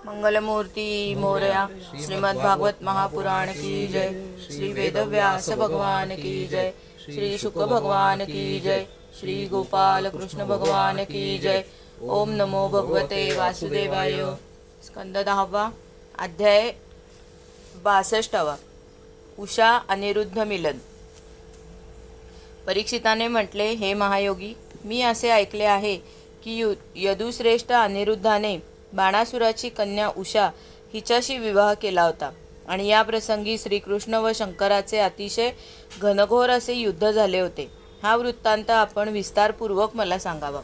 मंगलमूर्ती मोरया। श्रीमद् भागवत महापुराण की जय। श्री वेदव्यास भगवान की जय। श्री शुक भगवान की जय। श्री गोपाल कृष्ण भगवान की जय। ओम नमो भगवते वासुदेवाय। स्कंद 10 अध्याय 62 उषा अनिरुद्ध मिलन। परीक्षिताने म्हटले, हे महायोगी, मी असे ऐकले आहे की यदुश्रेष्ठ अनिरुद्धाने बाणासुराची कन्या उषा हिच्याशी विवाह केला होता आणि या प्रसंगी श्रीकृष्ण व शंकराचे अतिशय घनघोर असे युद्ध झाले होते. हा वृत्तांत आपण विस्तारपूर्वक मला सांगावा.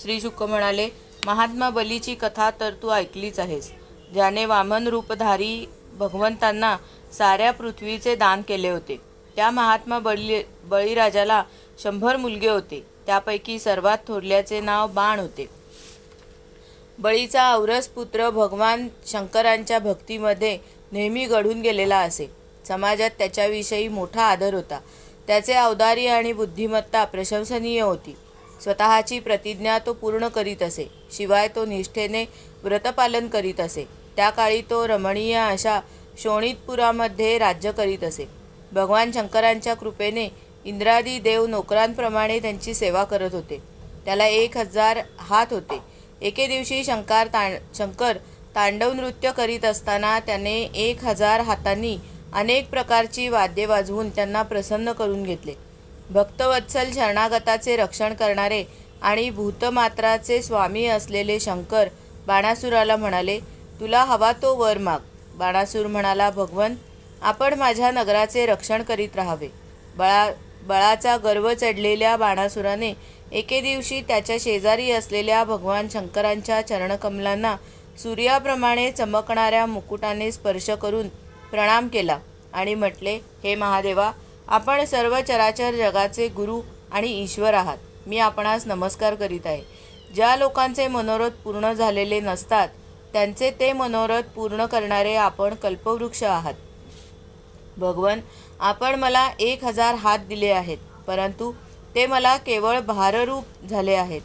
श्री शुक म्हणाले, महात्मा बलीची कथा तर तू ऐकलीच आहेस, ज्याने वामन रूपधारी भगवंतांना साऱ्या पृथ्वीचे दान केले होते. त्या महात्मा बळीराजाला 100 मुलगे होते. त्यापैकी सर्वात थोरल्याचे नाव बाण होते. बळीचा औरस पुत्र भगवान शंकरांच्या भक्तीमध्ये नेहमी घडून गेलेला असे. समाजात त्याच्याविषयी मोठा आदर होता. त्याचे औदार्य आणि बुद्धिमत्ता प्रशंसनीय होती. स्वतःची प्रतिज्ञा तो पूर्ण करीत असे. शिवाय तो निष्ठेने व्रतपालन करीत असे. त्या काळी तो रमणीय अशा शोणितपुरामध्ये राज्य करीत असे. भगवान शंकरांच्या कृपेने इंद्रादी देव नोकरांप्रमाणे त्यांची सेवा करत होते. त्याला 1000 हात होते. एके दिवशी शंकर तांडव नृत्य करीत असताना त्याने 1000 हातांनी अनेक प्रकारची वाद्ये वाजवून त्यांना प्रसन्न करून घेतले. भक्तवत्सल शरणागताचे रक्षण करणारे आणि भूतमात्राचे स्वामी असलेले शंकर बाणासुराला म्हणाले, तुला हवा तो वर माग. बाणासूर म्हणाला, भगवन, आपण माझ्या नगराचे रक्षण करीत राहावे. बळाचा गर्व चढलेल्या बाणासुराने एके दिवशी त्याच्या शेजारी असलेल्या भगवान शंकरांच्या चरणकमलांना सूर्याप्रमाणे चमकणाऱ्या मुकुटाने स्पर्श करून प्रणाम केला आणि म्हटले, हे महादेवा, आपण सर्व चराचर जगाचे गुरु आणि ईश्वर आहात. मी आपणास नमस्कार करीत आहे. ज्या लोकांचे मनोरथ पूर्ण झालेले नसतात त्यांचे ते मनोरथ पूर्ण करणारे आपण कल्पवृक्ष आहात. भगवन, आपण मला 1000 हात दिले आहेत, परंतु ते मला केवळ भाररूप झाले आहेत.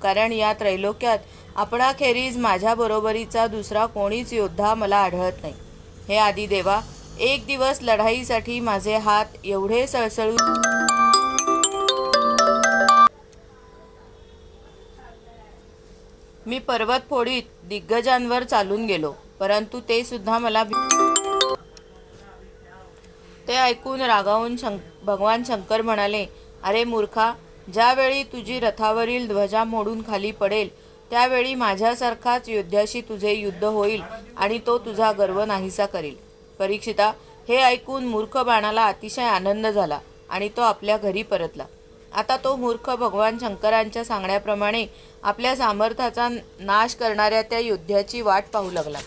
कारण या त्रैलोक्यात आपणाखेरीज माझ्या बरोबरीचा दुसरा कोणीच योद्धा मला आढळत नाही. हे आदिदेवा, एक दिवस लढाईसाठी माझे हात एवढे सळसळू मी पर्वत फोडीत दिग्गजांवर चालून गेलो, परंतु ते सुद्धा मला ते ऐकून रागावून भगवान शंकर म्हणाले, अरे मूर्खा, ज्यावेळी तुझी रथावरील ध्वजा मोडून खाली पडेल त्यावेळी माझ्यासारखाच योद्ध्याशी तुझे युद्ध होईल आणि तो तुझा गर्व नाहीसा करील. परीक्षिता, हे ऐकून मूर्ख बाणाला अतिशय आनंद झाला आणि तो आपल्या घरी परतला. आता तो मूर्ख भगवान शंकरांच्या सांगण्याप्रमाणे आपल्या सामर्थ्याचा नाश करणाऱ्या त्या योद्ध्याची वाट पाहू लागला.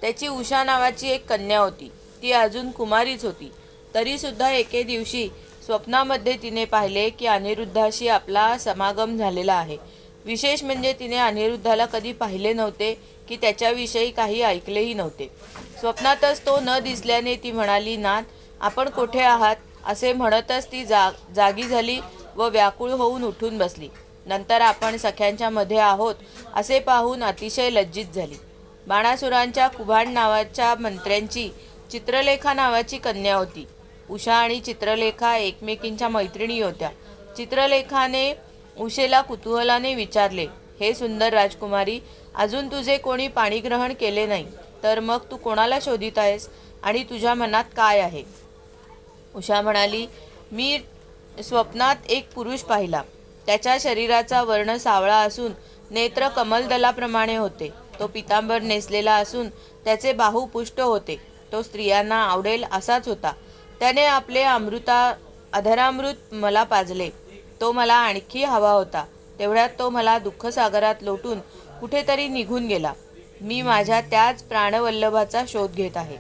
त्याची उषा नावाची एक कन्या होती. ती अजून कुमारीच होती. तरीसुद्धा एके दिवशी स्वप्नामध्ये तिने पाहिले की अनिरुद्धाशी आपला समागम झालेला आहे. विशेष म्हणजे तिने अनिरुद्धाला कधी पाहिले नव्हते की त्याच्याविषयी काही ऐकलेही नव्हते. स्वप्नातच तो न दिसल्याने ती म्हणाली, नाथ, आपण कोठे आहात? असे म्हणतच ती जागी झाली व व्याकुळ होऊन उठून बसली. नंतर आपण सख्यांच्या मध्ये आहोत असे पाहून अतिशय लज्जित झाली. बाणासुरांच्या कुभांड नावाच्या मंत्र्यांची चित्रलेखा नावाची कन्या होती. उषा आणि चित्रलेखा एकमेकींच्या मैत्रिणी होत्या. चित्रलेखाने उषेला कुतूहलाने विचारले, हे सुंदर राजकुमारी, अजून तुझे कोणी पाणीग्रहण केले नाही, तर मग तू कोणाला शोधित आहेस आणि तुझ्या मनात काय आहे? उषा म्हणाली, मी स्वप्नात एक पुरुष पाहिला. त्याच्या शरीराचा वर्ण सावळा असून नेत्र कमलदलाप्रमाणे होते. तो पितांबर नेसलेला असून त्याचे बाहू पुष्ट होते. तो स्त्रियांना आवडेल असाच होता. त्याने आपले अधरामृत मला पाजले. तो मला आणखी हवा होता. तेवढ्यात तो मला दुःखसागरात लोटून कुठेतरी निघून गेला. मी माझ्या त्याच प्राणवल्लभाचा शोध घेत आहे.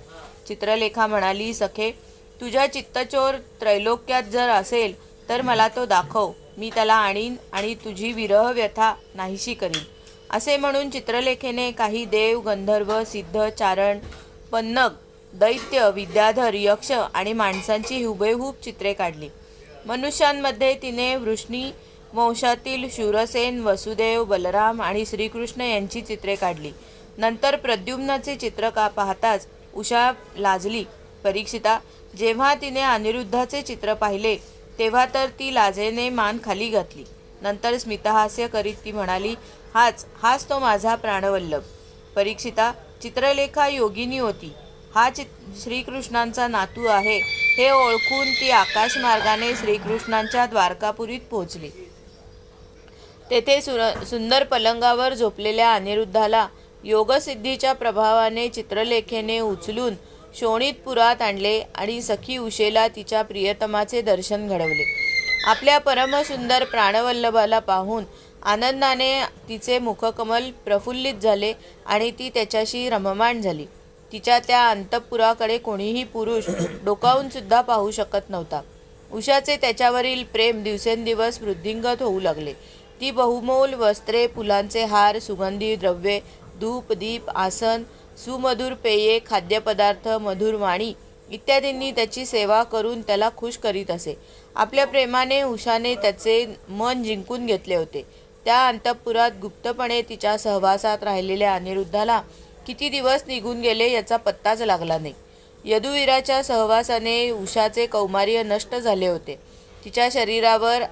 चित्रलेखा म्हणाली, सखे, तुझ्या चित्तचोर त्रैलोक्यात जर असेल तर मला तो दाखव. मी त्याला आणीन आणि तुझी विरह व्यथा नाहीशी करीन. असे म्हणून चित्रलेखेने काही देव, गंधर्व, सिद्ध, चारण, पन्नग, दैत्य, विद्याधर, यक्ष आणि माणसांची हुबेहूब चित्रे काढली. मनुष्यांमध्ये तिने वृष्णी, वंशातील शूरसेन, वसुदेव, बलराम आणि श्रीकृष्ण यांची चित्रे काढली. नंतर प्रद्युम्नाचे चित्र पाहताच उषा लाजली. परीक्षिता, जेव्हा तिने अनिरुद्धाचे चित्र पाहिले तेव्हा तर ती लाजेने मान खाली घातली. नंतर स्मितहास्य करीत ती म्हणाली, हाच तो माझा प्राणवल्लभ. परीक्षिता, चित्रलेखा योगिनी होती. हा श्रीकृष्णांचा नातू आहे हे ओळखून ती आकाशमार्गाने श्रीकृष्णांच्या द्वारकापुरीत पोहोचली. तेथे सुंदर पलंगावर झोपलेल्या अनिरुद्धाला योगसिद्धीच्या प्रभावाने चित्रलेखेने उचलून शोणितपुरात आणले आणि सखी उषेला तिच्या प्रियतमाचे दर्शन घडवले. आपल्या परमसुंदर प्राणवल्लभाला पाहून आनंदाने तिचे मुखकमल प्रफुल्लित झाले आणि ती त्याच्याशी रममाण झाली. तिच्या त्या अंतःपुराकडे कोणीही पुरुष डोकावून सुद्धा पाहू शकत नव्हता. उषाचे त्याच्यावरील प्रेम दिवसेंदिवस वृद्धिंगत होऊ लागले. ती बहुमोल वस्त्रे, फुलांचे हार, सुगंधी द्रव्ये, धूप, दीप, आसन, सुमधुर पेये, खाद्यपदार्थ, मधुर वाणी इत्यादींनी त्याची सेवा करून त्याला खुश करीत असे. आपल्या प्रेमाने उषाने त्याचे मन जिंकून घेतले होते. त्या अंतःपुरात गुप्तपणे तिच्या सहवासात राहिलेल्या अनिरुद्धाला किती दिवस निघून गेले याचा पत्ताच लागला नाही. यदुवीराच्या सहवासाने उषाचे कौमार्य नष्ट झाले होते. तिच्या शरीरावर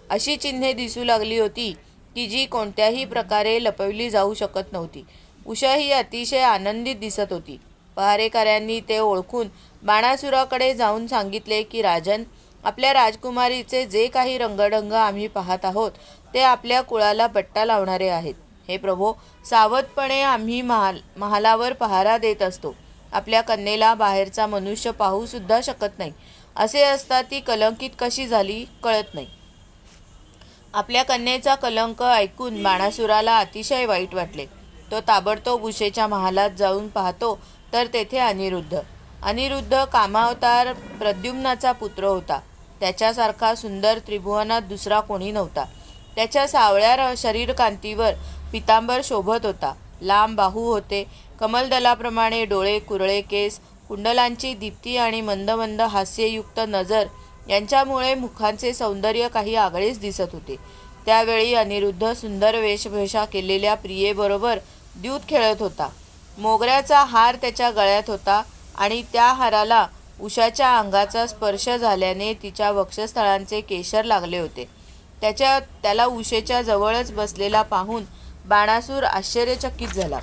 अशी चिन्हे दिसू लागली होती की जी कोणत्याही प्रकारे लपवली जाऊ शकत नव्हती. उषा ही अतिशय आनंदित दिसत होती. पहारेकऱ्यांनी ते ओळखून बाणासुराकडे जाऊन सांगितले की राजन, आपल्या राजकुमारीचे जे काही रंगढंग आम्ही पाहत आहोत ते आपल्या कुळाला बट्टा लावणारे आहेत. हे प्रभो, सावधपणे आम्ही महालावर पहारा देत असतो. आपल्या कन्येला बाहेरचा मनुष्य पाहू सुद्धा शकत नाही. असे असता ती कलंकित कशी झाली कळत नाही. आपल्या कन्येचा कलंक ऐकून बाणासुराला अतिशय वाईट वाटले. तो ताबडतोब उषेच्या महालात जाऊन पाहतो तर तेथे अनिरुद्ध कामावतार प्रद्युम्नाचा पुत्र होता. त्याच्यासारखा सुंदर त्रिभुवनात दुसरा कोणी नव्हता. त्याच्या सावळ्या शरीरकांतीवर पितांबर शोभत होता. लांब बाहू होते, कमलदलाप्रमाणे डोळे, कुरळे केस, कुंडलांची दीप्ती आणि मंद मंद हास्ययुक्त नजर यांच्यामुळे मुखांचे सौंदर्य काही आगळेच दिसत होते. त्यावेळी अनिरुद्ध सुंदर वेशभूषा केलेल्या प्रियेबरोबर द्यूत खेळत होता. मोगऱ्याचा हार त्याच्या गळ्यात होता आणि त्या हाराला उषाच्या अंगाचा स्पर्श झाल्याने तिच्या वक्षस्थळांचे केशर लागले होते. त्याला उषेच्या जवळच बसलेला पाहून बाणासूर आश्चर्यचकित झाला.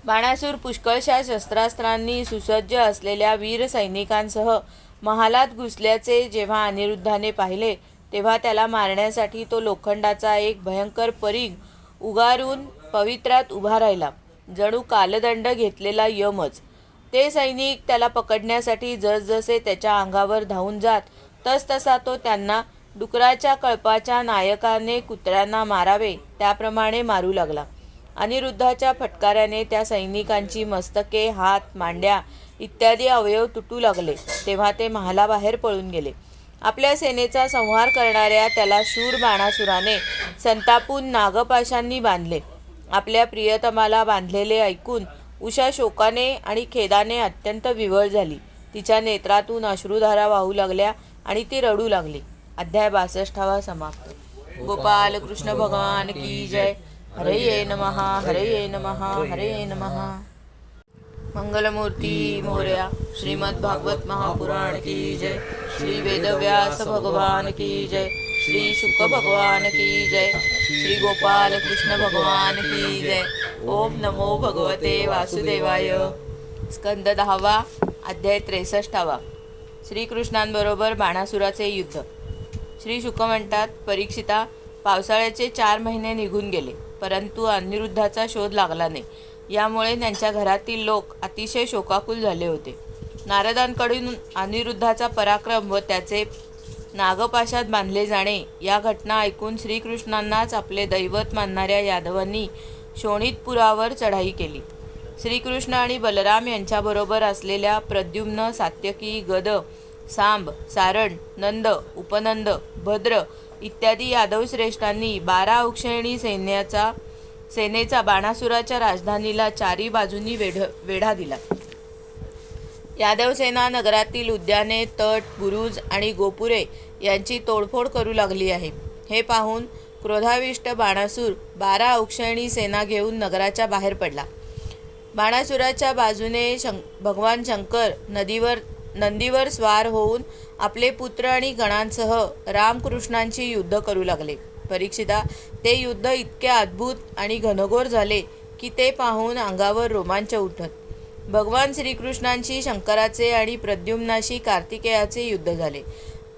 बाणासूर पुष्कळशा शस्त्रास्त्रांनी सुसज्ज असलेल्या वीर सैनिकांसह महालात घुसल्याचे जेव्हा अनिरुद्धाने पाहिले तेव्हा त्याला मारण्यासाठी तो लोखंडाचा एक भयंकर परीघ उगारून पवित्रात उभा राहिला, जणू कालदंड घेतलेला यमच. ते सैनिक त्याला पकडण्यासाठी जसजसे त्याच्या अंगावर धावून जात तसतसा तो त्यांना डुकराच्या कळपाच्या नायकाने कुत्र्यांना मारावे त्याप्रमाणे मारू लागला. अनिरुद्धाच्या फटकाऱ्याने त्या सैनिकांची मस्तके, हात, मांड्या इत्यादी अवयव तुटू लागले. तेव्हा ते महालाबाहेर पळून गेले. आपल्या सेनेचा संहार करणाऱ्या त्याला शूर बाणासुराने संतापून नागपाशांनी बांधले. आपल्या प्रियतमाला बांधलेले ऐकून उषा शोकाने आणि खेदाने अत्यंत विव्हळ झाली. तिच्या नेत्रातून अश्रुधारा वाहू लागल्या आणि ती रडू लागली. अध्याय 62 समाप्त. गोपाल कृष्ण भगवान की जय. हरये नमः, हरये नमः, हरये नमः. मंगलमूर्ती मोरया. श्रीमद् भागवत महापुराण की जय. श्री वेदव्यास भगवान की जय. श्री शुक भगवान की जय. श्री गोपाल कृष्ण भगवान की जय. ओम नमो भगवते वासुदेवाय. स्कंद 10 अध्याय 63. श्रीकृष्णांबरोबर बाणासुराचे युद्ध. श्री शुक म्हणतात, परीक्षिता, पावसाळ्याचे 4 महिने निघून गेले परंतु अनिरुद्धाचा शोध लागला नाही. यामुळे त्यांच्या घरातील लोक अतिशय शोकाकुल झाले होते. नारदांकडून अनिरुद्धाचा पराक्रम व त्याचे नागपाशात बांधले जाणे या घटना ऐकून श्रीकृष्णांनाच आपले दैवत मानणाऱ्या यादवांनी शोणितपुरावर चढाई केली. श्रीकृष्ण आणि बलराम यांच्याबरोबर असलेल्या प्रद्युम्न, सात्यकी, गद, सांब, सारण, नंद, उपनंद, भद्र इत्यादी यादवश्रेष्ठांनी 12 औक्षयणी सेनेचा बाणासुराच्या राजधानीला 4 बाजूंनी वेढा दिला. यादवसेना नगरातील उद्याने, तट, बुरुज आणि गोपुरे यांची तोडफोड करू लागली आहे. हे पाहून क्रोधाविष्ट बाणासूर 12 औक्षणी सेना घेऊन नगराच्या बाहेर पडला. बाणासुराच्या बाजूने भगवान शंकर नंदीवर स्वार होऊन आपले पुत्र आणि गणांसह रामकृष्णांची युद्ध करू लागले. परीक्षिता, ते युद्ध इतके अद्भुत आणि घनघोर झाले की ते पाहून अंगावर रोमांच उठत. भगवान श्रीकृष्णांशी शंकराचे आणि प्रद्युम्नाशी कार्तिकेयाचे युद्ध झाले.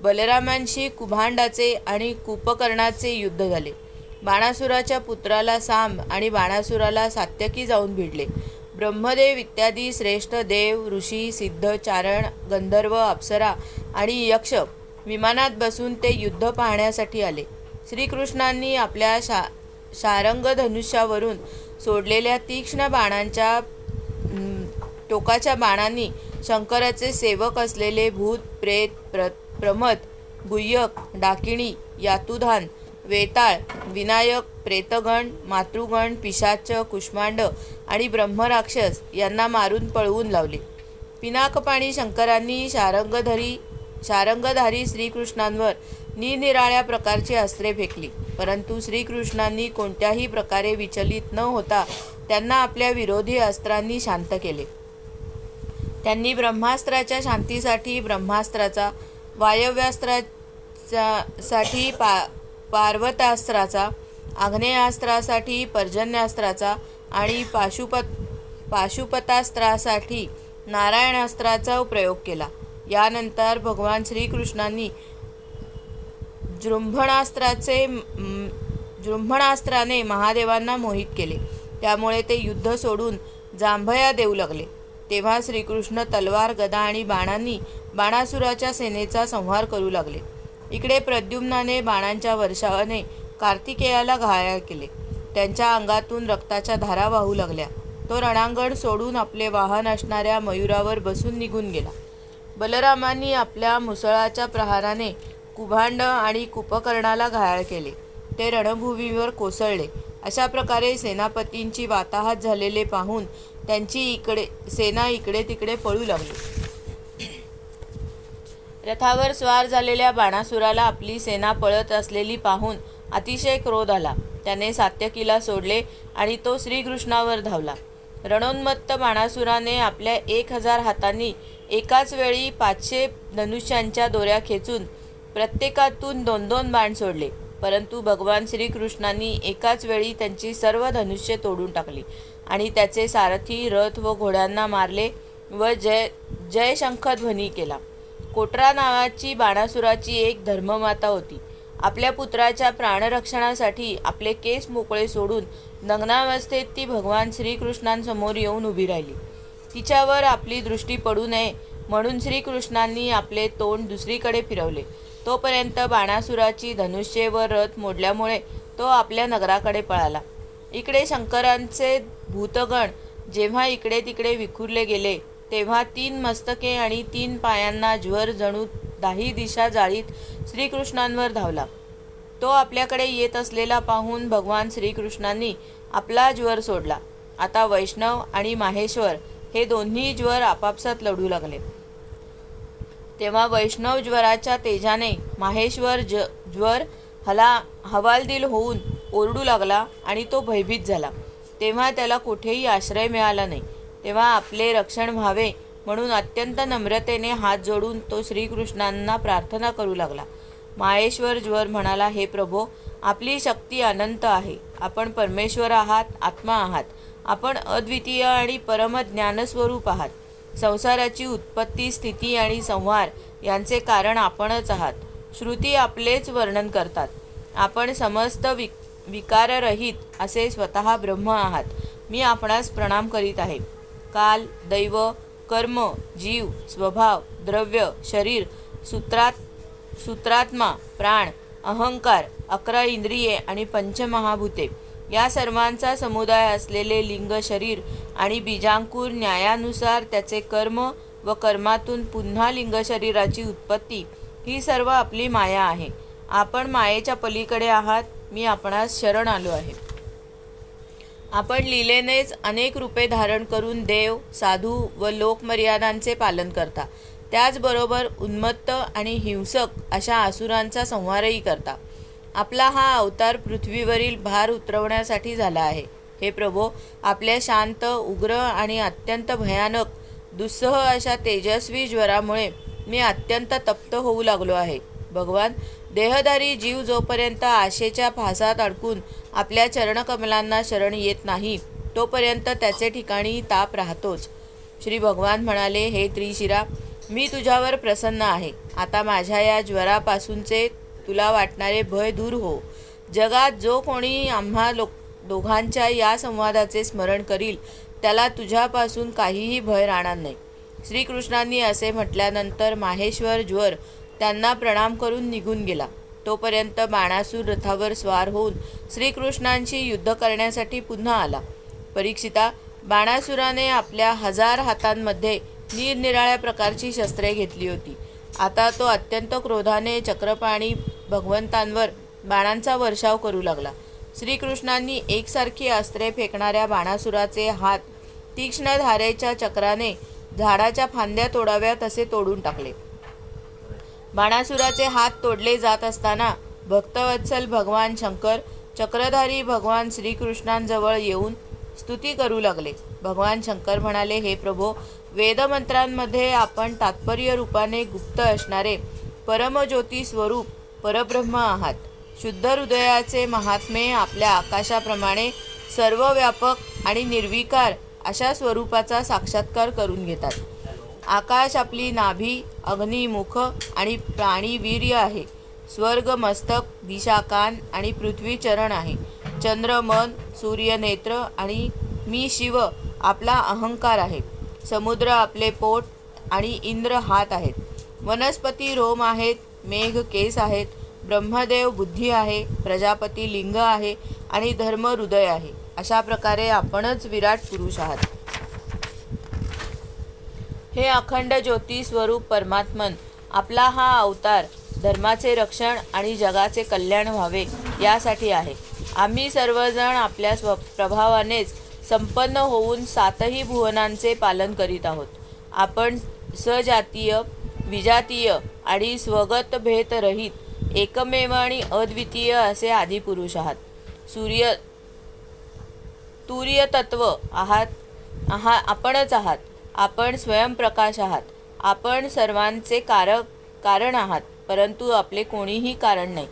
बलरामांशी कुभांडाचे आणि कुंभकर्णाचे युद्ध झाले. बाणासुराच्या पुत्राला सांब आणि बाणासुराला सात्यकी जाऊन भिडले. ब्रह्मदेव इत्यादी श्रेष्ठ देव, ऋषी, सिद्ध, चारण, गंधर्व, अप्सरा आणि यक्ष विमानात बसून ते युद्ध पाहण्यासाठी आले. श्रीकृष्णांनी आपल्या शारंग धनुष्यावरून सोडलेल्या तीक्ष्ण बाणांच्या टोकाच्या बाणांनी शंकराचे सेवक असलेले भूत, प्रेत, प्रमद, गुह्यक, डाकिणी, यातुधान, वेताळ, विनायक, प्रेतगण, मातृगण, पिशाच, कुष्मांड आणि ब्रह्मराक्षस यांना मारून पळवून लावले. पिनाकपाणी शंकरांनी शारंगधारी श्रीकृष्णांवर निरनिराळ्या प्रकारची अस्त्रे फेकली, परंतु श्रीकृष्णांनी कोणत्याही प्रकारे विचलित न होता त्यांना आपल्या विरोधी अस्त्रांनी शांत केले. त्यांनी ब्रह्मास्त्राच्या शांतीसाठी ब्रह्मास्त्राचा, वायव्यास्त्रासाठी पार्वतास्त्राचा, आग्नेयास्त्रासाठी पर्जन्यास्त्राचा आणि पाशुपतास्त्रासाठी नारायणास्त्राचा प्रयोग केला. यानंतर भगवान श्रीकृष्णांनी जृंभणास्त्राने महादेवांना मोहित केले. त्यामुळे ते युद्ध सोडून जांभया देऊ लागले. तेव्हा श्रीकृष्ण तलवार, गदा आणि बाणांनी बाणासुराच्या सेनेचा संहार करू लागले. इकडे प्रद्युम्नाने बाणांच्या वर्षावाने कार्तिकेयाला घायाळ केले. त्यांच्या अंगातून रक्ताच्या धारा वाहू लागल्या. तो रणांगण सोडून आपले वाहन असणाऱ्या मयुरावर बसून निघून गेला. बलरामांनी आपल्या मुसळाच्या प्रहाराने कुभांड आणि कुंभकर्णाला घायाळ केले. ते रणभूमीवर कोसळले. अशा प्रकारे सेनापतींची वाताहत झालेले पाहून त्यांची सेना इकडे तिकडे पळू लागली. रथावर स्वार झालेल्या बाणासुराला आपली सेना पळत असलेली पाहून अतिशय क्रोध आला. त्याने सात्यकीला सोडले आणि तो श्रीकृष्णावर धावला. रणोन्मत्त बाणासुराने आपल्या 1000 हातांनी एकाच वेळी 500 धनुष्यांच्या दोऱ्या खेचून प्रत्येकातून 2-2 बाण सोडले, परंतु भगवान श्रीकृष्णांनी एकाच वेळी त्यांची सर्व धनुष्ये तोडून टाकली आणि त्याचे सारथी, रथ व घोड्यांना मारले व जय शंख ध्वनी केला. कोटरा नावाची बाणासुराची एक धर्ममाता होती. आपल्या पुत्राच्या प्राणरक्षणासाठी आपले केस मोकळे सोडून नग्नावस्थेत ती भगवान श्रीकृष्णांसमोर येऊन उभी राहिली. तिच्यावर आपली दृष्टी पडू नये म्हणून श्रीकृष्णांनी आपले तोंड दुसरीकडे फिरवले. तोपर्यंत बाणासुराची धनुष्ये व रथ मोडल्यामुळे तो आपल्या नगराकडे पळाला. इकडे शंकरांचे भूतगण जेव्हा इकडे तिकडे विखुरले गेले तेव्हा 3 मस्तके आणि 3 पायांना ज्वर जणू 10 दिशा जाळीत श्रीकृष्णांवर धावला. तो आपल्याकडे येत असलेला पाहून भगवान श्रीकृष्णांनी आपला ज्वर सोडला. आता वैष्णव आणि माहेश्वर हे दोन्ही ज्वर आपापसात लढू लागले. तेव्हा वैष्णव ज्वराच्या तेजाने माहेश्वर ज्वर हवालदिल होऊन ओरडू लागला आणि तो भयभीत झाला. तेव्हा त्याला कुठेही आश्रय मिळाला नाही. तेव्हा आपले रक्षण व्हावे म्हणून अत्यंत नम्रतेने हात जोडून तो श्रीकृष्णांना प्रार्थना करू लागला. माहेश्वर ज्वर म्हणाला, हे प्रभो, आपली शक्ती अनंत आहे. आपण परमेश्वर आहात, आत्मा आहात. आपण अद्वितीय आणि परम ज्ञानस्वरूप आहात. संसाराची उत्पत्ती, स्थिती आणि संहार यांचे कारण आपणच आहात. श्रुती आपलेच वर्णन करतात. आपण समस्त विकाररहित असे स्वतः ब्रह्म आहात. मी आपणास प्रणाम करीत आहे. काल, दैव, कर्म, जीव, स्वभाव, द्रव्य, शरीर, सूत्रात्मा, प्राण, अहंकार, 11 इंद्रिये आणि पंचमहाभूते या सर्वांचा समुदाय असलेले लिंग शरीर आणि बीजांकुर, न्यायानुसार त्याचे कर्म व कर्मातून पुन्हा लिंग शरीराची उत्पत्ती, ही सर्व आपली माया आहे. आपण मायेच्या पलीकडे आहात. मी आपणास शरण आलो आहे. आपण लीलेनेच अनेक रूपे धारण करून देव, साधू व लोकमर्यादांचे पालन करता. त्याचबरोबर उन्मत्त आणि हिंसक अशा असुरांचा संहारही करता. आपला हा अवतार पृथ्वीवरील भार उतरवण्यासाठी झाला आहे. हे प्रभो, आपल्या शांत, उग्र आणि अत्यंत भयानक दुस्सह अशा तेजस्वी ज्वरामुळे मी अत्यंत तप्त होऊ लागलो आहे. भगवान, देहधारी जीव जोपर्यंत आशेच्या फासात अडकून आपल्या चरणकमलांना शरण येत नाही तोपर्यंत त्याचे ठिकाणी ताप राहतोच. श्री भगवान म्हणाले, हे त्रिशिरा, मी तुझ्यावर प्रसन्न आहे. आता माझ्या या ज्वरापासूनचे तुला वाटणारे भय दूर हो. जगात जो कोणी आम्हा दोघांच्या या संवादाचे स्मरण करील त्याला तुझ्यापासून काहीही भय राहणार नाही. श्रीकृष्णांनी असे म्हटल्यानंतर माहेश्वर ज्वर त्यांना प्रणाम करून निघून गेला. तोपर्यंत बाणासूर रथावर स्वार होऊन श्रीकृष्णांशी युद्ध करण्यासाठी पुन्हा आला. परीक्षिता, बाणासुराने आपल्या 1000 हातांमध्ये निरनिराळ्या प्रकारची शस्त्रे घेतली होती. आता तो अत्यंत क्रोधाने चक्रपाणी भगवंतांवर बाणांचा वर्षाव करू लागला. श्रीकृष्णांनी एकसारखी अस्त्रे फेकणाऱ्या बाणासुराचे हात तीक्ष्ण धारेच्या चक्राने झाडाच्या फांद्या तोडाव्या तसे तोडून टाकले. बाणासुराचे हात तोडले जात असताना भक्तवत्सल भगवान शंकर चक्रधारी भगवान श्रीकृष्णांजवळ येऊन स्तुती करू लागले. भगवान शंकर म्हणाले, हे प्रभो, वेदमंत्रांमध्ये आपण तात्पर्य रूपाने गुप्त असणारे परमज्योती स्वरूप परब्रह्म आहात. शुद्ध हृदयाचे महात्मे आपल्या आकाशाप्रमाणे सर्वव्यापक आणि निर्विकार अशा स्वरूपाचा साक्षात्कार करून घेतात. आकाश आपली नाभी, अग्नी मुख आणि प्राणी वीर्य आहे. स्वर्ग मस्तक, दिशा कान आणि पृथ्वी चरण आहे. चंद्र मन, सूर्य नेत्र आणि मी शिव आपला अहंकार आहे. समुद्र आपले पोट आणि इंद्र हात आहेत. वनस्पती रोम आहेत. मेघ केस आहेत. ब्रह्मदेव बुद्धी आहे. प्रजापती लिंग आहे आणि धर्म हृदय आहे. अशा प्रकारे आपणच विराट पुरुष आहात. हे अखंड ज्योती स्वरूप परमात्मन, आपला हा अवतार धर्माचे रक्षण आणि जगाचे कल्याण व्हावे यासाठी आहे. आम्ही सर्वजण आपल्या प्रभावानेच संपन्न होऊन 7ही भुवनांचे पालन करीत आहोत. आपण सजातीय, विजातीय आणि स्वगत भेदरहित एकमेव आणि अद्वितीय असे आदिपुरुष आहात. तुर्य तत्व आपणच आहात. आपण स्वयंप्रकाश आहात. आपण सर्वांचे कारण आहात, परंतु आपले कोणीही कारण नाही.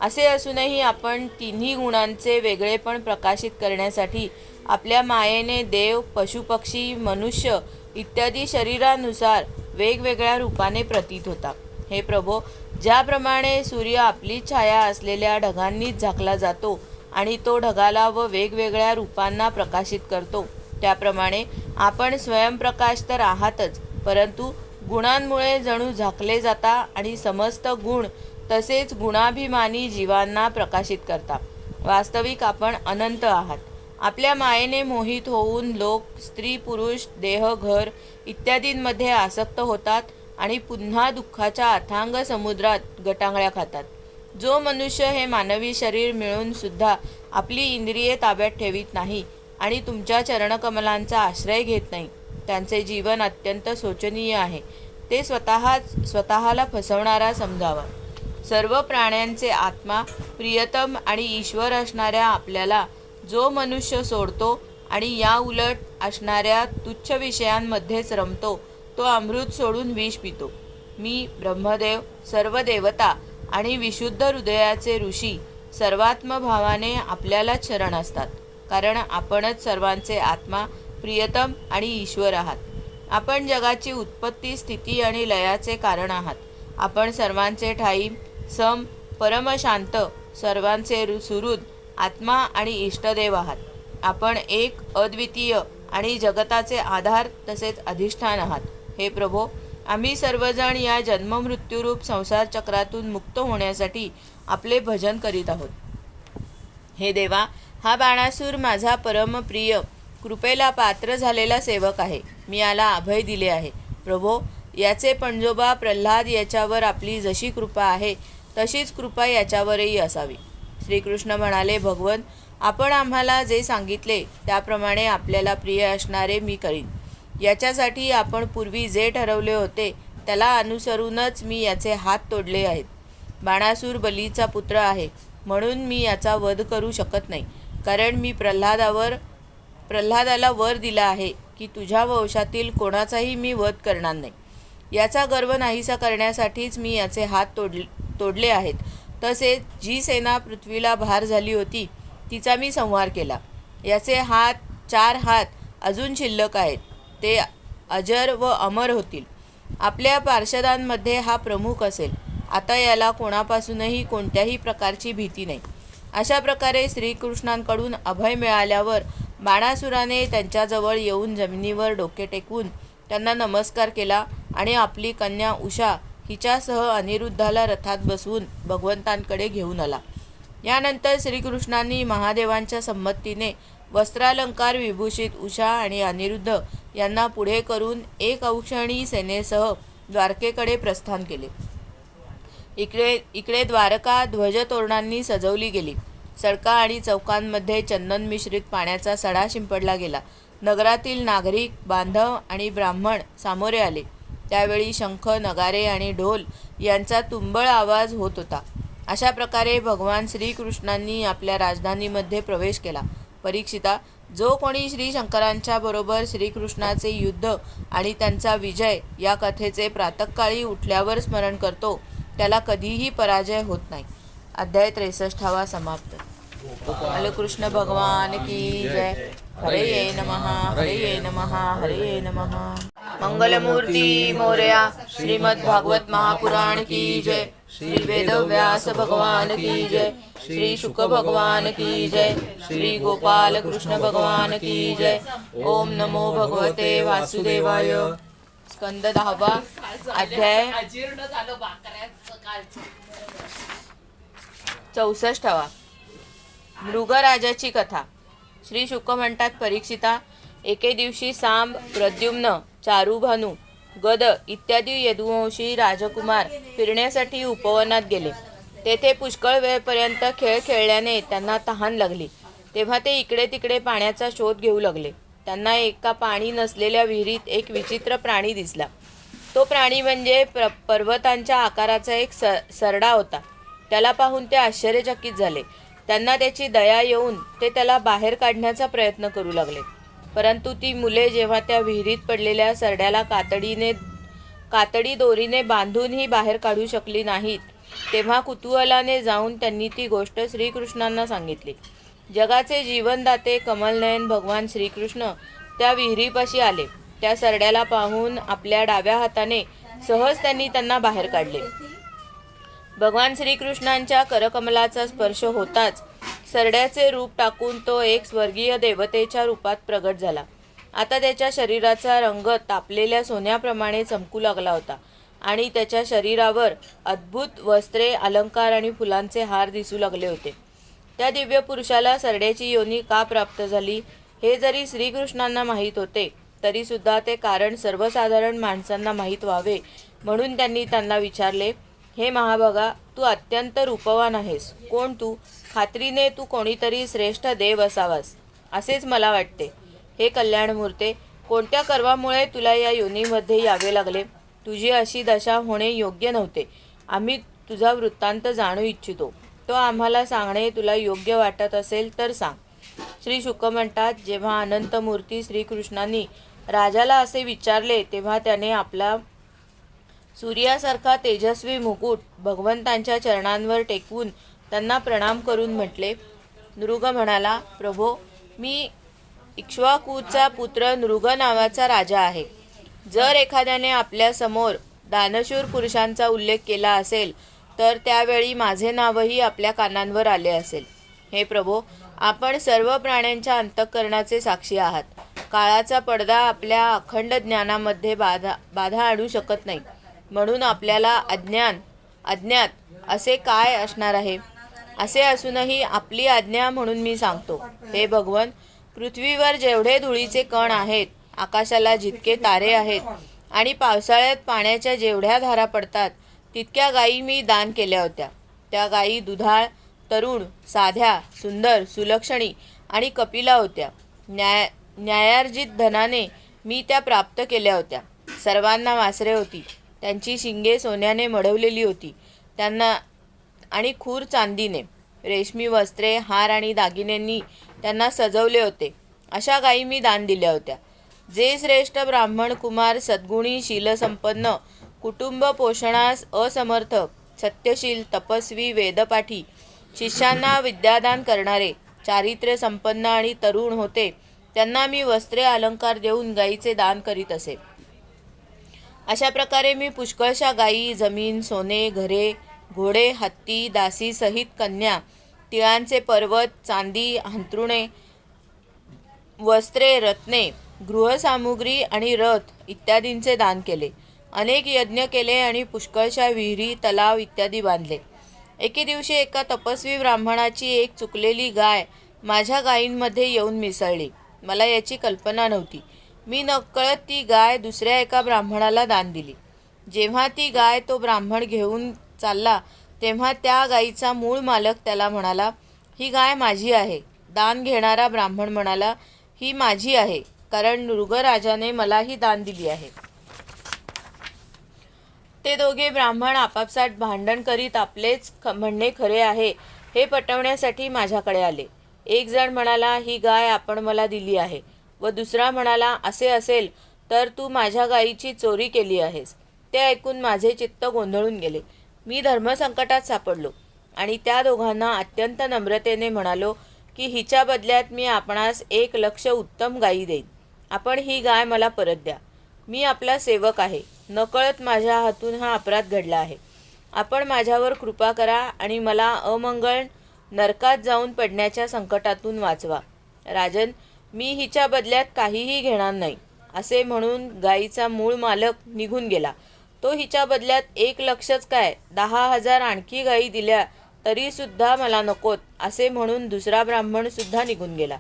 असे असूनही आपण तिन्ही गुणांचे वेगळेपण प्रकाशित करण्यासाठी आपल्या मायेने देव, पशुपक्षी, मनुष्य इत्यादी शरीरानुसार वेगवेगळ्या रूपाने प्रतीत होता. हे प्रभो, ज्याप्रमाणे सूर्य आपली छाया असलेल्या ढगांनीच झाकला जातो आणि तो ढगाला व वेगवेगळ्या रूपांना प्रकाशित करतो, त्याप्रमाणे आपण स्वयंप्रकाश तर आहातच, परंतु गुणांमुळे जणू झाकले जाता आणि समस्त गुण तसेच गुणाभिमानी जीवांना प्रकाशित करता. वास्तविक आपण अनंत आहात. आपल्या मायेने मोहित होऊन लोक स्त्री, पुरुष, देह, घर इत्यादींमध्ये आसक्त होतात आणि पुन्हा दुःखाच्या अथांग समुद्रात गटांगळ्या खातात. जो मनुष्य हे मानवी शरीर मिळून सुद्धा आपली इंद्रिये ताब्यात ठेवीत नाही आणि तुमच्या चरणकमलांचा आश्रय घेत नाही, त्यांचे जीवन अत्यंत शोचनीय आहे. ते स्वतःला फसवणारा समजावा. सर्व प्राण्यांचे आत्मा, प्रियतम आणि ईश्वर असणाऱ्या आपल्याला जो मनुष्य सोडतो आणि या उलट असणाऱ्या तुच्छ विषयांमध्येच रमतो, तो अमृत सोडून विष पितो. मी, ब्रह्मदेव, सर्व देवता आणि विशुद्ध हृदयाचे ऋषी सर्वात्मभावाने आपल्यालाच शरण असतात, कारण आपणच सर्वांचे आत्मा, प्रियतम आणि ईश्वर आहात. आपण जगाची उत्पत्ती, स्थिती आणि लयाचे कारण आहात. आपण सर्वांचे ठाई, सम, परमशांत, सर्वांचे सुहृद, आत्मा आणि इष्टदेव आहात. आपण एक, अद्वितीय आणि जगताचे आधार तसेच अधिष्ठान आहात. हे प्रभो, आम्ही सर्वजण या जन्ममृत्यूरूप संसार चक्रातून मुक्त होण्यासाठी आपले भजन करीत आहोत. हे देवा, हा बाणासूर माझा परमप्रिय, कृपेला पात्र झालेला सेवक आहे. मी याला अभय दिले आहे. प्रभो, याचे पणजोबा प्रल्हाद याच्यावर आपली जशी कृपा आहे तशीच कृपा याच्यावरही असावी. श्रीकृष्ण म्हणाले, भगवन, आपण आम्हाला जे सांगितले त्याप्रमाणे आपल्याला प्रिय असणारे मी करीन. याच्यासाठी आपण पूर्वी जे ठरवले होते त्याला अनुसरूनच मी याचे हात तोडले आहेत. बाणासूर बलीचा पुत्र आहे, म्हणून मी याचा वध करू शकत नाही, कारण मी प्रल्हादाला वर दिला आहे की तुझ्या वंशातील कोणाचाही मी वध करणार नाही. याचा गर्व नाहीसा करण्यासाठीच मी याचे हात तोडले आहेत. तसेच जी सेना पृथ्वीला भार झाली होती तिचा मी संहार केला. याचे 4 हात अजून शिल्लक आहेत, ते अजर व अमर होतील. आपल्या पार्षदांमध्ये हा प्रमुख असेल. आता याला कोणापासूनही कोणत्याही प्रकारची भीती नाही. अशा प्रकारे श्रीकृष्णांकडून अभय मिळाल्यावर बाणासुराने त्यांच्याजवळ येऊन जमिनीवर डोके टेकवून त्यांना नमस्कार केला आणि आपली कन्या उषा हिच्यासह अनिरुद्धाला रथात बसवून भगवंतांकडे घेऊन आला. यानंतर श्रीकृष्णांनी महादेवांच्या संमतीने वस्त्रालंकार विभूषित उषा आणि अनिरुद्ध यांना पुढे करून एक औक्षणी सेनेसह द्वारकेकडे प्रस्थान केले. इकडे द्वारका ध्वजतोरणांनी सजवली गेली. सडका आणि चौकांमध्ये चंदन मिश्रित पाण्याचा सडा शिंपडला गेला. नगरातील नागरिक, बांधव आणि ब्राह्मण सामोरे आले. त्यावेळी शंख, नगारे आणि ढोल यांचा तुंबळ आवाज होत होता. अशा प्रकारे भगवान श्रीकृष्णांनी आपल्या राजधानीमध्ये प्रवेश केला. परीक्षिता, जो कोणी श्रीशंकरांच्या बरोबर श्रीकृष्णाचे युद्ध आणि त्यांचा विजय या कथेचे प्रातःकाळी उठल्यावर स्मरण करतो त्याला कधीही पराजय होत नाही. अध्याय 63 समाप्त. कृष्ण भगवान की जय. हरे नमः, हरे नमः, हरे नमः. मंगलमूर्ती मोरया. श्रीमद् भागवत महापुराण की जय. श्री वेदव्यास भगवान की जय. श्री शुक भगवान की जय. श्री गोपाल कृष्ण भगवान की जय. ओम नमो भगवते वासुदेवाय. स्कंद 10 अध्याय 64. मृगराजाची कथा. श्री शुक म्हणतात, परीक्षिता, एके दिवशी सांब, प्रद्युम्न, चारुभानू, गद इत्यादी यदुवंशी राजकुमार फिरण्यासाठी उपवनात गेले. तेथे पुष्कळ वेळपर्यंत खेळ खेळल्याने त्यांना तहान लागली. तेव्हा ते इकडे तिकडे पाण्याचा शोध घेऊ लागले. त्यांना एका पाणी नसलेल्या विहिरीत एक विचित्र प्राणी दिसला. तो प्राणी म्हणजे पर्वतांच्या आकाराचा एक सरडा होता. त्याला पाहून ते आश्चर्यचकित झाले. त्यांना त्याची दया येऊन ते त्याला बाहेर काढण्याचा प्रयत्न करू लागले. परंतु ती मुले जेव्हा त्या विहिरीत पडलेल्या सरड्याला कातडी दोरीने बांधूनही बाहेर काढू शकली नाहीत, तेव्हा कुतूहलाने जाऊन त्यांनी ती गोष्ट श्रीकृष्णांना सांगितली. जगाचे जीवनदाते कमलनयन भगवान श्रीकृष्ण त्या विहिरीपाशी आले. त्या सरड्याला पाहून आपल्या डाव्या हाताने सहज त्यांना बाहेर काढले. भगवान श्रीकृष्णांच्या करकमलाचा स्पर्श होताच सरड्याचे रूप टाकून तो एक स्वर्गीय देवतेच्या रूपात प्रगट झाला. आता त्याच्या शरीराचा रंग तापलेल्या सोन्याप्रमाणे चमकू लागला होता आणि त्याच्या शरीरावर अद्भुत वस्त्रे, अलंकार आणि फुलांचे हार दिसू लागले होते. त्या दिव्य पुरुषाला सरड्याची योनी का प्राप्त झाली हे जरी श्रीकृष्णांना माहीत होते, तरी सुद्धा ते कारण सर्वसाधारण माणसांना माहीत व्हावे म्हणून त्यांनी त्यांना विचारले, हे महाभागा, तू अत्यंत रूपवान आहेस. कोण तू? खात्रीने तू कोणीतरी श्रेष्ठ देव असावास असेच मला वाटते. हे कल्याणमूर्ते, कोणत्या कर्मामुळे तुला या योनीमध्ये यावे लागले? तुझी अशी दशा होणे योग्य नव्हते. आम्ही तुझा वृत्तांत जाणू इच्छितो. तो आम्हाला सांगणे तुला योग्य वाटत असेल तर सांग. श्री शुक म्हणतात, जेव्हा अनंतमूर्ती श्रीकृष्णांनी राजाला असे विचारले तेव्हा त्याने आपला सूर्यासारखा तेजस्वी मुकुट भगवंतांच्या चरणांवर टेकवून त्यांना प्रणाम करून म्हटले. नृग म्हणाला, प्रभो, मी इक्ष्वाकूचा पुत्र नृग नावाचा राजा आहे. जर एखाद्याने आपल्या समोर दानशूर पुरुषांचा उल्लेख केला असेल तर त्यावेळी माझे नावही आपल्या कानांवर आले असेल. हे प्रभो, आपण सर्व प्राण्यांच्या अंतःकरणाचे साक्षी आहात. काळाचा पडदा आपल्या अखंड ज्ञानामध्ये बाधा आणू शकत नाही. म्हणून आपल्याला अज्ञात असे काय असणार आहे? असे असूनही आपली आज्ञा म्हणून मी सांगतो. हे भगवन, पृथ्वीवर जेवढे धुळीचे कण आहेत, आकाशाला जितके तारे आहेत आणि पावसाळ्यात पाण्याच्या जेवढ्या धारा पडतात तितक्या गायी मी दान केल्या होत्या. त्या गायी दुधाळ, तरुण, साध्या, सुंदर, सुलक्षणी आणि कपिला होत्या. न्यायार्जित धनाने मी त्या प्राप्त केल्या होत्या. सर्वांना वासरे होती. त्यांची शिंगे सोन्याने मढवलेली होती, त्यांना आणि खूर चांदीने. रेशमी वस्त्रे, हार आणि दागिन्यांनी त्यांना सजवले होते. अशा गायी मी दान दिल्या होत्या. जे श्रेष्ठ ब्राह्मण कुमार सद्गुणी, शीलसंपन्न, कुटुंब पोषणास असमर्थ, सत्यशील, तपस्वी, वेदपाठी, शिष्यांना विद्यादान करणारे, चारित्र्य संपन्न आणि तरुण होते, त्यांना मी वस्त्रे अलंकार देऊन गायीचे दान करीत असे. अशा प्रकारे मी पुष्कळशा गायी, जमीन, सोने, घरे, घोडे, हत्ती, दासी सहित कन्या, तिळांचे पर्वत, चांदी, अंथरुणे, वस्त्रे, रत्ने, गृहसामुग्री आणि रथ इत्यादींचे दान केले. अनेक यज्ञ केले आणि पुष्कळशा विहिरी, तलाव इत्यादी बांधले. एके दिवशी एका तपस्वी ब्राह्मणाची एक चुकलेली गाय माझ्या गायींमध्ये येऊन मिसळली. मला याची कल्पना नव्हती. मी नकळत ती गाय दुसऱ्या एका ब्राह्मणाला दान दिली. जेव्हा ती गाय तो ब्राह्मण घेऊन चालला तेव्हा त्या गायीचा मूळ मालक त्याला म्हणाला, ही गाय माझी आहे. दान घेणारा ब्राह्मण म्हणाला, ही माझी आहे, कारण मृगराजाने मला ही दान दिली आहे. ते दोघे ब्राह्मण आपापसात भांडण करीत आपलेच म्हणणे खरे आहे हे पटवण्यासाठी माझ्याकडे आले. एक जण म्हणाला, ही गाय आपण मला दिली आहे, व दुसरा म्हणाला, असे असेल तर तू माझ्या गायीची चोरी केली आहेस. ते ऐकून माझे चित्त गोंधळून गेले. मी धर्मसंकटात सापडलो आणि त्या दोघांना अत्यंत नम्रतेने म्हणालो की हिच्या बदल्यात मी आपणास 1,00,000 उत्तम गायी देईन. आपण ही गाय मला परत द्या. मी आपला सेवक आहे. नकळत माझ्या हातून हा अपराध घडला आहे. आपण माझ्यावर कृपा करा आणि मला अमंगळ नरकात जाऊन पडण्याच्या संकटातून वाचवा. राजन, मी हिच्या बदल्यात काहीही घेणार नाही. असे म्हणून गायीचा मूळ मालक निघून गेला. तो हिच्या बदल्यात 1,00,000च काय 10,000 आणखी गायी दिल्या तरी सुद्धा मला नकोत असे म्हणून दुसरा ब्राह्मण सुद्धा निघून गेला.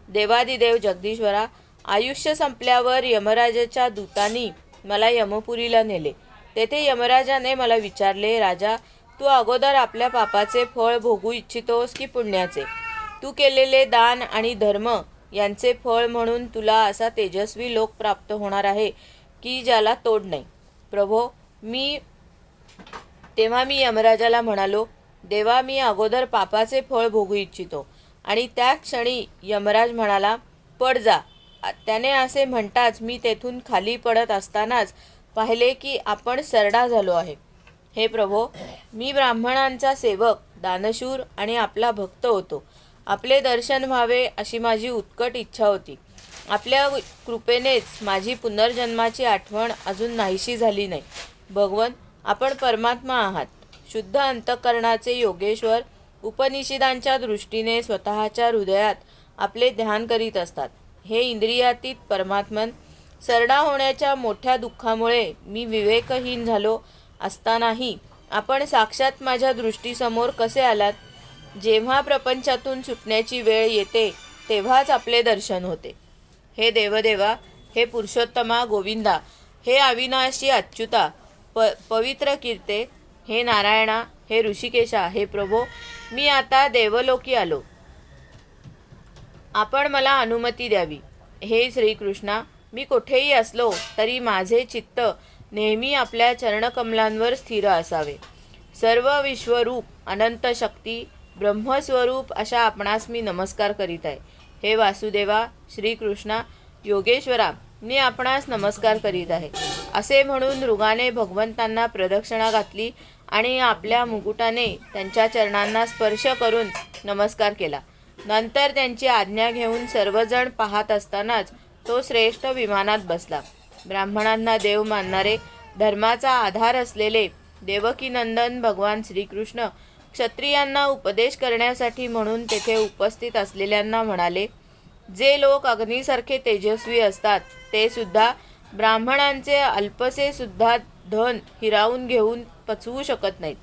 देवादिदेव जगदीश्वरा, आयुष्य संपल्यावर यमराजाच्या दूतांनी मला यमपुरीला नेले. तेथे यमराजाने मला विचारले, राजा, तू अगोदर आपल्या पापाचे फळ भोगू इच्छितोस की पुण्याचे? तू केलेले दान आणि धर्म यांचे फळ म्हणून तुला असा तेजस्वी लोक प्राप्त होणार आहे की ज्याला तोड नाही. प्रभो, तेव्हा मी यमराजाला म्हणालो, देवा, मी अगोदर पापाचे फळ भोगू इच्छितो. आणि त्या क्षणी यमराज म्हणाला, पड जा. त्याने असे म्हणताच मी तेथून खाली पडत असतानाच पाहिले की आपण सरडा झालो आहे. हे प्रभो, मी ब्राह्मणांचा सेवक, दानशूर आणि आपला भक्त होतो. आपले दर्शन व्हावे अशी माझी उत्कट इच्छा होती. आपल्या कृपेनेच माझी पुनर्जन्माची आठवण अजून नाहीशी झाली नाही. भगवन, आपण परमात्मा आहात, शुद्ध अंतःकरणाचे योगेश्वर. उपनिषदांच्या दृष्टीने स्वतःच्या हृदयात आपले ध्यान करीत असतात. हे इंद्रियातीत परमात्मन, सरडा होण्याच्या मोठ्या दुःखामुळे मी विवेकहीन झालो असतानाही आपण साक्षात माझ्या दृष्टीसमोर कसे आलात? जेव्हा प्रपंचातून सुटण्याची वेळ येते तेव्हाच आपले दर्शन होते. हे देवदेवा, हे पुरुषोत्तमा गोविंदा, हे अविनाशी अच्युता, पवित्र कीर्ते, हे नारायणा, हे ऋषिकेशा, हे प्रभो, मी आता देवलोकी आलो. आपण मला अनुमती द्यावी. हे श्रीकृष्णा, मी कुठेही असलो तरी माझे चित्त नेहमी आपल्या चरणकमलांवर स्थिर असावे. सर्व विश्वरूप, अनंत शक्ती, ब्रह्मस्वरूप अशा आपणास मी नमस्कार करीत आहे. हे वासुदेवा, श्रीकृष्णा, योगेश्वरा, मी आपणास नमस्कार करीत आहे. असे म्हणून मृगाने भगवंतांना प्रदक्षिणा घातली आणि आपल्या मुकुटाने त्यांच्या चरणांना स्पर्श करून नमस्कार केला. नंतर त्यांची आज्ञा घेऊन सर्वजण पाहत असतानाच तो श्रेष्ठ विमानात बसला. ब्राह्मणांना देव मानणारे, धर्माचा आधार असलेले देवकीनंदन भगवान श्रीकृष्ण क्षत्रियांना उपदेश करण्यासाठी म्हणून तेथे उपस्थित असलेल्यांना म्हणाले, जे लोक अग्नीसारखे तेजस्वी असतात ते सुद्धा ब्राह्मणांचे अल्पसे सुद्धा धन हिरावून घेऊन पचवू शकत नाहीत,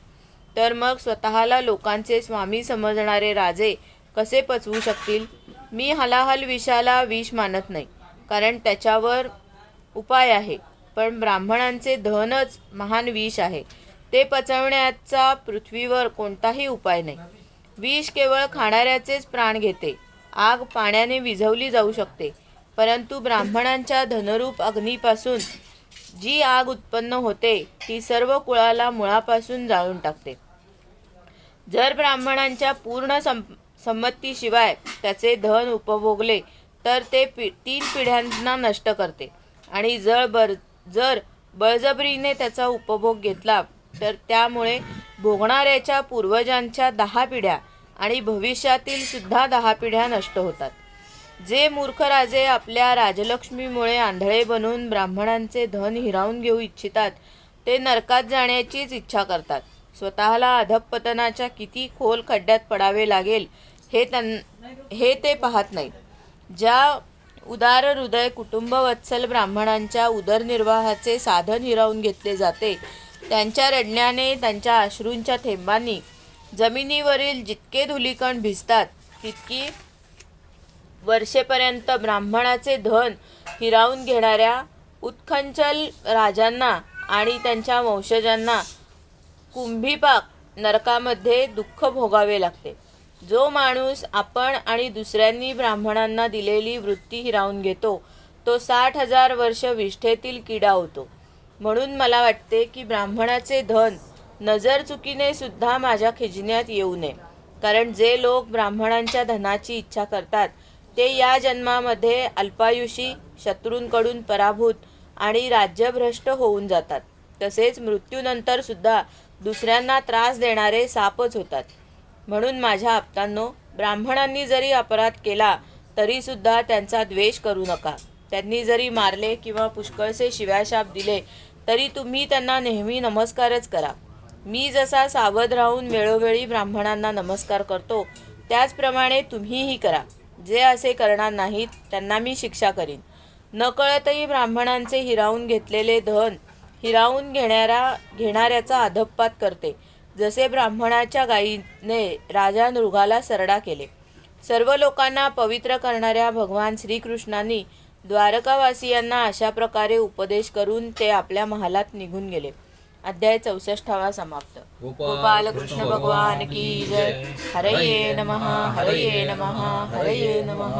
तर मग स्वतःला लोकांचे स्वामी समजणारे राजे कसे पचवू शकतील? मी हलाहल विषाला विष मानत नाही, कारण त्याच्यावर उपाय आहे, पण ब्राह्मणांचे धनच महान विष आहे. ते पचवण्याचा पृथ्वीवर कोणताही उपाय नाही. विष केवळ खाणाऱ्याचेच प्राण घेते. आग पाण्याने विझवली जाऊ शकते, परंतु ब्राह्मणांच्या धनरूप अग्नीपासून जी आग उत्पन्न होते ती सर्व कुळाला मुळापासून जाळून टाकते. जर ब्राह्मणांच्या पूर्ण संमतीशिवाय त्याचे धन उपभोगले तर ते 3 पिढ्यांना नष्ट करते आणि जर बळजबरीने त्याचा उपभोग घेतला तर त्यामुळे भोगणाऱ्याच्या पूर्वजांच्या 10 पिढ्या आणि भविष्यातील सुद्धा 10 पिढ्या नष्ट होतात. जे मूर्ख राजे आपल्या राजलक्ष्मीमुळे आंधळे बनून ब्राह्मणांचे धन हिरावून घेऊ इच्छितात ते नरकात जाण्याचीच इच्छा करतात. स्वतःला अधःपतनाच्या किती खोल खड्ड्यात पडावे लागेल हे ते पाहत नाहीत. ज्या उदार हृदय कुटुंबवत्सल ब्राह्मणांच्या उदरनिर्वाहाचे साधन हिरावून घेतले जाते त्यांच्या रडण्याने, त्यांच्या अश्रूंच्या थेंबांनी जमिनीवरील जितके धुलीकण भिजतात तितकी वर्षेपर्यंत ब्राह्मणाचे धन हिरावून घेणाऱ्या उत्खंचल राजांना आणि त्यांच्या वंशजांना कुंभीपाक नरकामध्ये दुःख भोगावे लागते. जो माणूस आपण आणि दुसऱ्यांनी ब्राह्मणांना दिलेली वृत्ती हिरावून घेतो तो 60,000 वर्ष विष्ठेतील किडा होतो. म्हणून मला वाटते की ब्राह्मणाचे धन नजर चुकीने सुद्धा माझ्या खिजण्यात येऊ नये. कारण जे लोक ब्राह्मणांच्या धनाची इच्छा करतात ते या जन्मामध्ये अल्पायुषी, शत्रूंकडून पराभूत आणि राज्यभ्रष्ट होऊन जातात. तसेच मृत्यूनंतर सुद्धा दुसऱ्यांना त्रास देणारे सापच होतात. म्हणून माझ्या आप्तांनो, ब्राह्मणांनी जरी अपराध केला तरी सुद्धा त्यांचा द्वेष करू नका. त्यांनी जरी मारले किंवा पुष्कळसे शिव्याशाप दिले तरी तुम्ही त्यांना नेहमी नमस्कारच करा. मी जसा सावध राहून वेळोवेळी ब्राह्मणांना नमस्कार करतो त्याचप्रमाणे तुम्हीही करा. जे असे करणार नाहीत त्यांना मी शिक्षा करीन. नकळतही ब्राह्मणांचे हिरावून घेतलेले धन हिरावून घेणाऱ्याचा अधःपात करते. जसे ब्राह्मणाच्या गायीने राजा नृगाला सरडा केले. सर्व लोकांना पवित्र करणाऱ्या भगवान श्रीकृष्णांनी द्वारकावासियांना अशा प्रकारे उपदेश करून ते आपल्या महालात निघून गेले. अध्याय 64 समाप्त. गोपाल कृष्ण भगवान की जय. हरये नमः, हरये नमः, हरये नमः.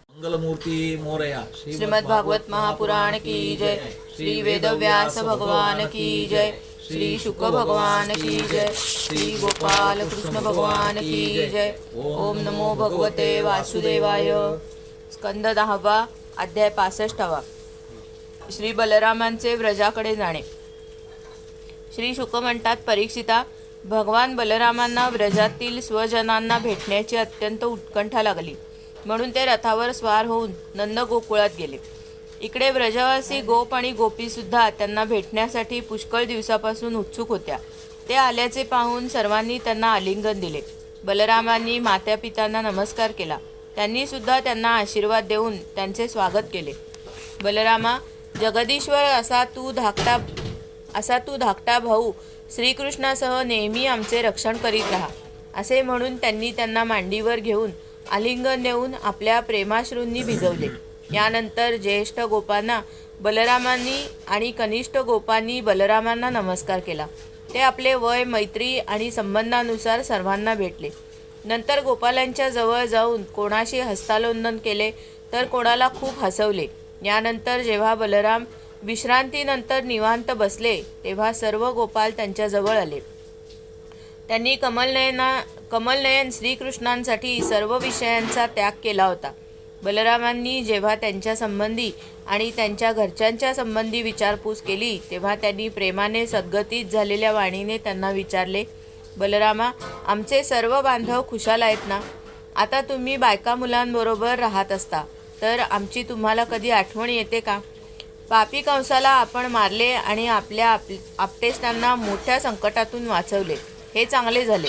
मंगलमूर्ती मोरया. श्रीमद् भागवत महापुराण की जय. श्री वेदव्यास भगवान की जय. श्री शुक भगवान की जय. श्री गोपाल कृष्ण भगवान की जय. ओम नमो भगवते वासुदेवाय. स्कंद 10 अध्याय 65. श्री बलरामांचे व्रजाकडे जाणे. श्री शुक म्हणतात, परीक्षिता, भगवान बलरामांना व्रजातील स्वजनांना भेटण्याची अत्यंत उत्कंठा लागली. म्हणून ते रथावर स्वार होऊन नंद गोकुळात गेले. इकडे व्रजवासी गोप आणि गोपीसुद्धा त्यांना भेटण्यासाठी पुष्कळ दिवसापासून उत्सुक होत्या. ते आल्याचे पाहून सर्वांनी त्यांना आलिंगन दिले. बलरामांनी मात्या पित्यांना नमस्कार केला. त्यांनी सुद्धा त्यांना आशीर्वाद देऊन त्यांचे स्वागत केले. बलरामा, जगदीश्वर असा तू धाकटा भाऊ श्रीकृष्णासह नेहमी आमचे रक्षण करीत राहा, असे म्हणून त्यांनी त्यांना मांडीवर घेऊन आलिंगन देऊन आपल्या प्रेमाश्रूंनी भिजवले. यानंतर ज्येष्ठ गोपांना बलरामांनी आणि कनिष्ठ गोपांनी बलरामांना नमस्कार केला. ते आपले वय, मैत्री आणि संबंधानुसार सर्वांना भेटले. नंतर गोपालांच्या जवळ जाऊन कोणाशी हस्तालोंदन केले तर कोणाला खूप हसवले. यानंतर जेव्हा बलराम विश्रांतीनंतर निवांत बसले तेव्हा सर्व गोपाल त्यांच्याजवळ आले. त्यांनी कमलनयन श्रीकृष्णांसाठी सर्व विषयांचा त्याग केला होता. बलरामांनी जेव्हा त्यांच्या संबंधी आणि त्यांच्या घरच्यांच्या संबंधी विचारपूस केली तेव्हा त्यांनी प्रेमाने सद्गतीत झालेल्या वाणीने त्यांना विचारले, बलरामा, आमचे सर्व बांधव खुशाल आहेत ना? आता तुम्ही बायका मुलांबरोबर राहत असता तर आमची तुम्हाला कधी आठवण येते का? पापी कंसाला आपण मारले आणि आपल्या आपटेस्तांना मोठ्या संकटातून वाचवले, हे चांगले झाले.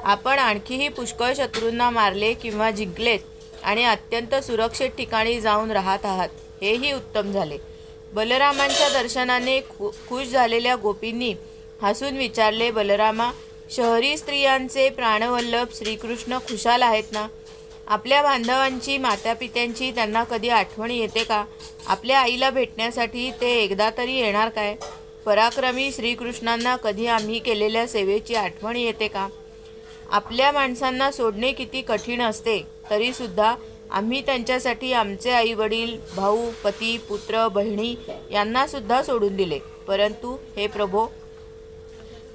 आपण आणखीही पुष्कळ शत्रूंना मारले किंवा जिंकलेत आणि अत्यंत सुरक्षित ठिकाणी जाऊन राहत आहात, हेही उत्तम झाले. बलरामांच्या दर्शनाने खुश झालेल्या गोपींनी हसून विचारले, बलरामा, शहरी स्त्रियांचे प्राणवल्लभ श्रीकृष्ण खुशाल आहेत ना? आपल्या बांधवांची, मातापित्यांची त्यांना कधी आठवण येते का? आपल्या आईला भेटण्यासाठी ते एकदा तरी येणार काय? पराक्रमी श्रीकृष्णांना कधी आम्ही केलेल्या सेवेची आठवण येते का? आपल्या माणसांना सोडणे किती कठीण असते तरीसुद्धा आम्ही त्यांच्यासाठी आमचे आई वडील, भाऊ, पती, पुत्र, बहिणी यांना सुद्धा सोडून दिले. परंतु हे प्रभो,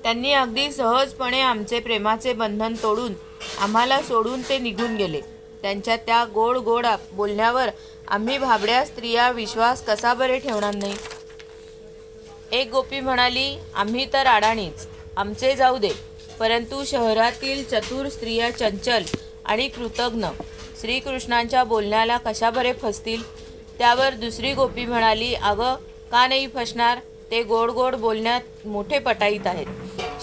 त्यांनी अगदी सहजपणे आमचे प्रेमाचे बंधन तोडून आम्हाला सोडून ते निघून गेले. त्यांच्या त्या गोड गोड बोलण्यावर आम्ही भाबड्या स्त्रिया विश्वास कसा बरे ठेवणार नाही. एक गोपी म्हणाली, आम्ही तर अडाणीच, आमचे जाऊ दे. परंतु शहरातील चतुर स्त्रिया चंचल आणि कृतज्ञ श्रीकृष्णांच्या बोलण्याला कशा बरे फसतील. त्यावर दुसरी गोपी म्हणाली, अगं का नाही फसणार, ते गोड गोड बोलण्यात मोठे पटाईत आहेत.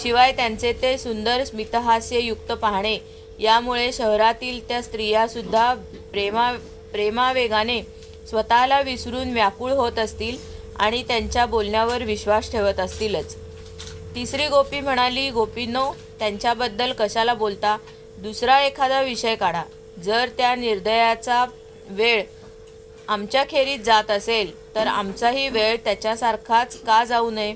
शिवाय त्यांचे ते सुंदर स्मितहास्ययुक्त पाहणे यामुळे शहरातील त्या स्त्रियासुद्धा प्रेमावेगाने स्वतःला विसरून व्याकुळ होत असतील आणि त्यांच्या बोलण्यावर विश्वास ठेवत असतीलच. तिसरी गोपी म्हणाली, गोपींनो, त्यांच्याबद्दल कशाला बोलता, दुसरा एखादा विषय काढा. जर त्या निर्दयाचा वेळ आमच्या खेरीत जात असेल तर आमचाही वेळ त्याच्यासारखाच का जाऊ नये.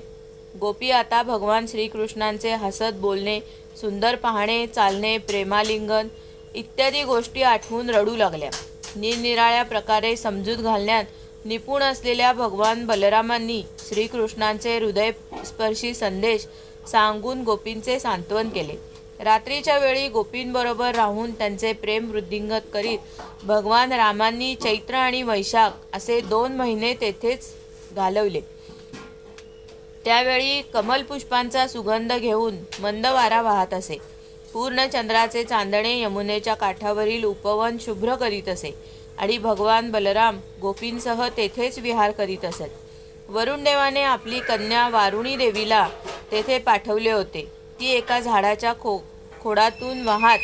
गोपी आता भगवान श्रीकृष्णांचे हसत बोलणे, सुंदर पाहणे, चालणे, प्रेमालिंगन इत्यादी गोष्टी आठवून रडू लागल्या. निरनिराळ्या प्रकारे समजूत घालण्यात निपुण असलेल्या भगवान बलरामांनी श्रीकृष्णांचे हृदयस्पर्शी संदेश सांगून गोपींचे सांत्वन केले. रात्रीच्या वेळी गोपींबरोबर राहून त्यांचे प्रेम वृद्धिंगत करीत भगवान रामांनी चैत्र आणि वैशाख असे 2 महिने तेथेच घालवले. त्यावेळी कमलपुष्पांचा सुगंध घेऊन मंद वारा वाहत असे. पूर्ण चंद्राचे चांदणे यमुनेच्या काठावरील उपवन शुभ्र करीत असे आणि भगवान बलराम गोपींसह तेथेच विहार करीत असत. वरुण देवाने आपली कन्या वारुणी देवीला तेथे पाठवले होते. ती एका झाडाच्या खोडातून वाहत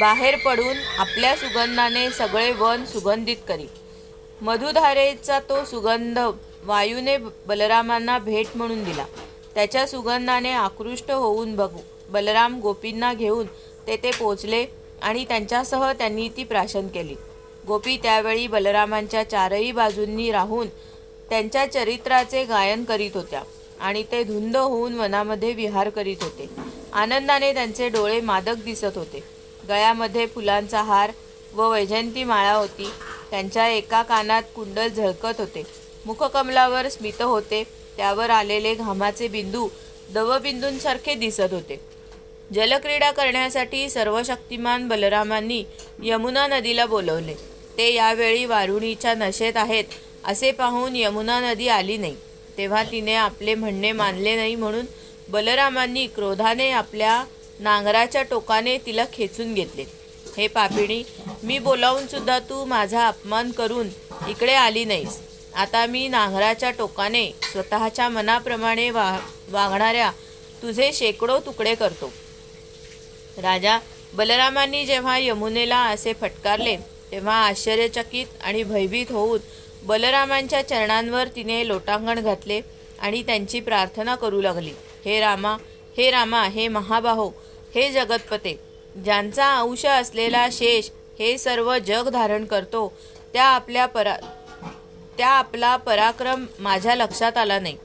बाहेर पडून आपल्या सुगंधाने सगळे वन सुगंधित करी. मधुधारेचा तो सुगंध वायूने बलरामांना भेट म्हणून दिला. त्याच्या सुगंधाने आकृष्ट होऊन बलराम गोपींना घेऊन तेथे पोचले आणि त्यांच्यासह त्यांनी ती प्राशन केली. गोपी त्यावेळी बलरामांच्या चारही बाजूंनी राहून त्यांच्या चरित्राचे गायन करीत होत्या आणि ते धुंद होऊन वनामध्ये विहार करीत होते. आनंदाने त्यांचे डोळे मादक दिसत होते. गळ्यामध्ये फुलांचा हार व वैजयंती माळा होती. त्यांच्या एका कानात कुंडल झळकत होते. मुखकमलावर स्मित होते. त्यावर आलेले घामाचे बिंदू दवबिंदूंसारखे दिसत होते. जलक्रीडा करण्यासाठी सर्वशक्तिमान बलरामांनी यमुना नदीला बोलवले. ते यावेळी वारुणीच्या नशेत आहेत असे पाहून यमुना नदी आली नाही. तेव्हा तिने आपले म्हणणे मानले नाही म्हणून बलरामांनी क्रोधाने आपल्या नांगराच्या टोकाने तिला खेचून घेतले. हे पापिणी, मी बोलावून सुद्धा तू माझा अपमान करून इकडे आली नाहीस. आता मी नांगराच्या टोकाने स्वतःच्या मनाप्रमाणे वागणाऱ्या तुझे शेकडो तुकडे करतो. राजा बलरामांनी जेव्हा यमुनेला असे फटकारले तेव्हा आश्चर्यचकित आणि भयभीत होऊन बलरामांच्या चरणांवर तिने लोटांगण घातले आणि त्यांची प्रार्थना करू लागली. हे रामा, हे रामा, हे महाबाहो, हे जगतपते, ज्यांचा अंश असलेला शेष हे सर्व जग धारण करतो, त्या आपला पराक्रम माझ्या लक्षात आला नाही.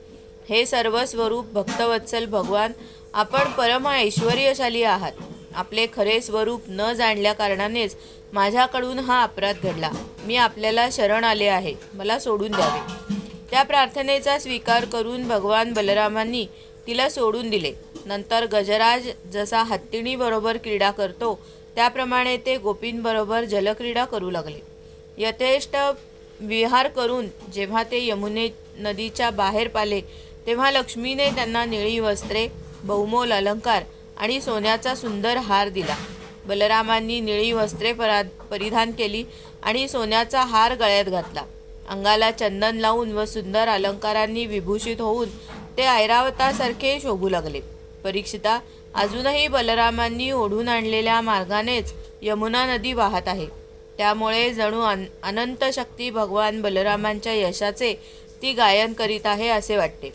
हे सर्व स्वरूप भक्तवत्सल भगवान, आपण परम ऐश्वर्यशाली आहात. आपले खरे स्वरूप न जाणल्या कारणानेच माझ्याकडून हा अपराध घडला. मी आपल्याला शरण आले आहे, मला सोडून द्यावे. त्या प्रार्थनेचा स्वीकार करून भगवान बलरामांनी तिला सोडून दिले. नंतर गजराज जसा हत्तीणीबरोबर क्रीडा करतो त्याप्रमाणे ते गोपींबरोबर जलक्रीडा करू लागले. यथेष्ट विहार करून जेव्हा ते यमुने नदीच्या बाहेर पाले तेव्हा लक्ष्मीने त्यांना निळी वस्त्रे, बहुमोल अलंकार आणि सोन्याचा सुंदर हार दिला. बलरामांनी निळी वस्त्रे परिधान केली आणि सोन्याचा हार गळ्यात घातला. अंगाला चंदन लावून व सुंदर अलंकारांनी विभूषित होऊन ते ऐरावतासारखे शोभू लागले. परीक्षिता, अजूनही बलरामांनी ओढून आणलेल्या मार्गानेच यमुना नदी वाहत आहे. त्यामुळे जणू अनंत शक्ती भगवान बलरामांच्या यशाचे ती गायन करीत आहे असे वाटते.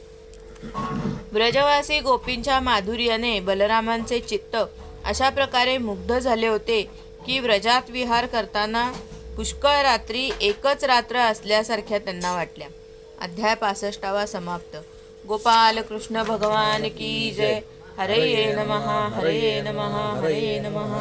ब्रजवासी गोपींच्या माधुर्याने बलरामांचे चित्त अशा प्रकारे मुग्ध झाले होते की व्रजात विहार करताना पुष्कळ रात्री एकच रात्र असल्यासारख्या त्यांना वाटल्या. अध्याय 65 समाप्त. गोपाल कृष्ण भगवान की जय. हरे नमः, हरे नमः, हरे नमः.